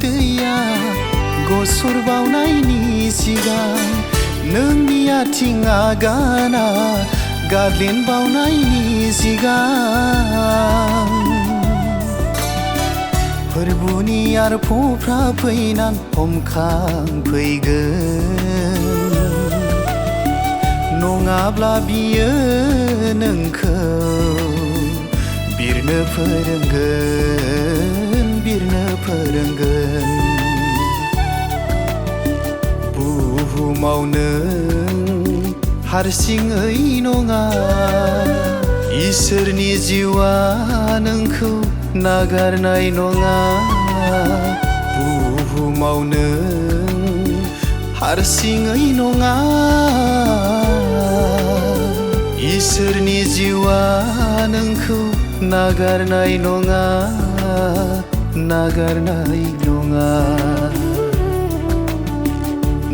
मोदैया गसर बावनायनि सिगां नोंनि आथिं आगाना गादलेन बावनायनि सिगां फोरबुनि आरफफ्रा फैनान हमखांफैगोन नङाब्ला बियो नोंखौ बिरनो फोरोंगोन बुहुमाव नों हारसिङै नङा इसोरनि जिउआ नोंखौ नागारनाय नङा बुहुमाव नों हारसिङै नङा इसोरनि जिउआ नोंखौ नागारनाय नङा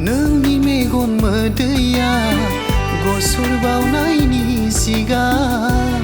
नोंनि मेगन मोदैया गसर बावनायनि सिगां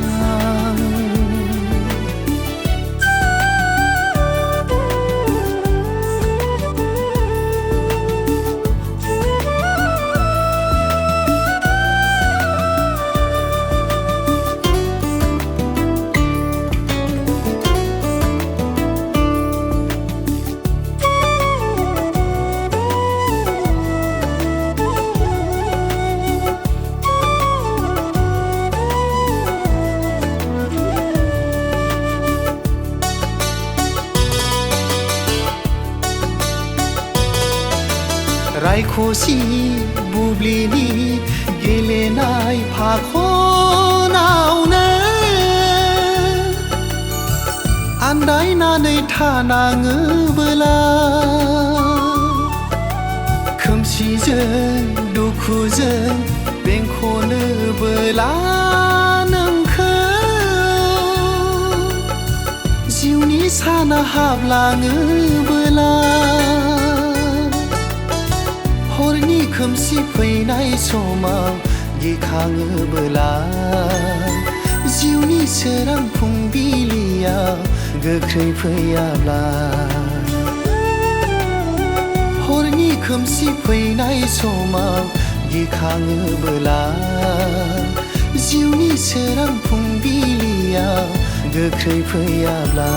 रायखसि बुब्लिनि गेलेनाय फाखनावनो आन्दायनानै थानाङोबोला खोमसिजों दुखुजों बेंखनोबोला नोंखौ जिउनि साना हाबलाङोबोला हरनि खोमसि फैनाय समाव गिखाङोबोला जिउनि सोरां फुंबिलिया गोख्रै फैयाब्ला हरनि खोमसि फैनाय समाव गिखाङोबोला जिउनि सोरां फुंबिलिया गोख्रै फैयाब्ला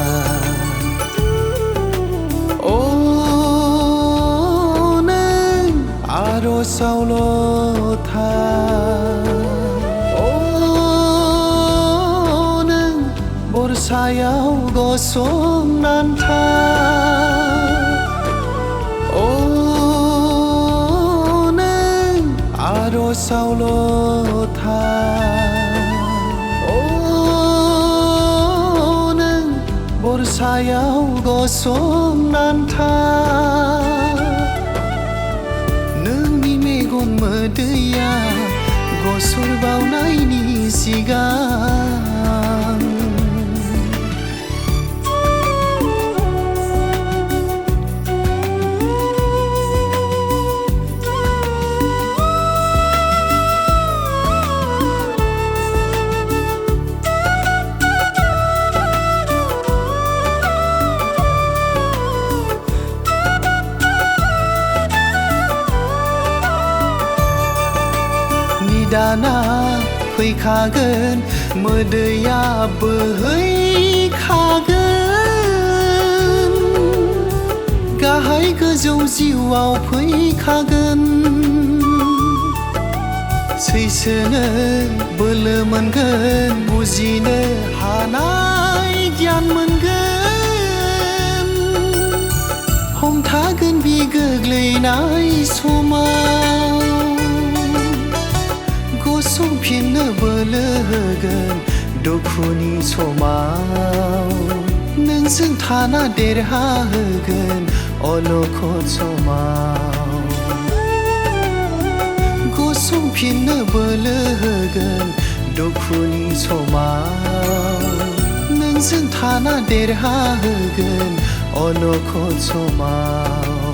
आर'जावल' था नों बरसायाव गसंनान था नों आर'जावल' था नों बरसायाव गसंनान था मेगन मोदैया गसर बावनायनि सिगां दाना फैखागोन मोदैया बोहैखागोन गाहाय गोजौ जिउआव फैखागोन सैसोनो बोलो मोनगोन बुजिनो हानाय गियान मोनगोन हमथागोन बि गोग्लैनाय समाव गसंफिननो बोलो होगोन दुखुनि समाव नोंजों थाना देरहाहोगोन अलखद समाव गसंफिननो बोलो होगोन दुखुनि समाव नोंजों थाना देरहाहोगोन अलखद समाव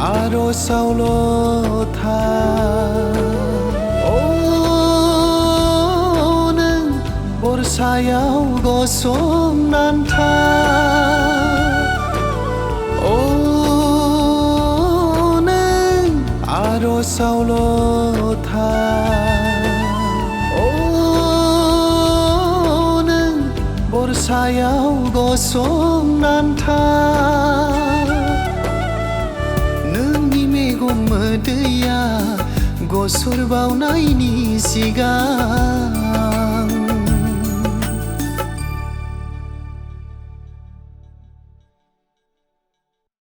आर'जावल' था नों बरसायाव गसंनानै था नों आर'जावल' था नों बरसायाव गसंनानै था नोंनि मेगन मोदैया गसर बावनायनि सिगां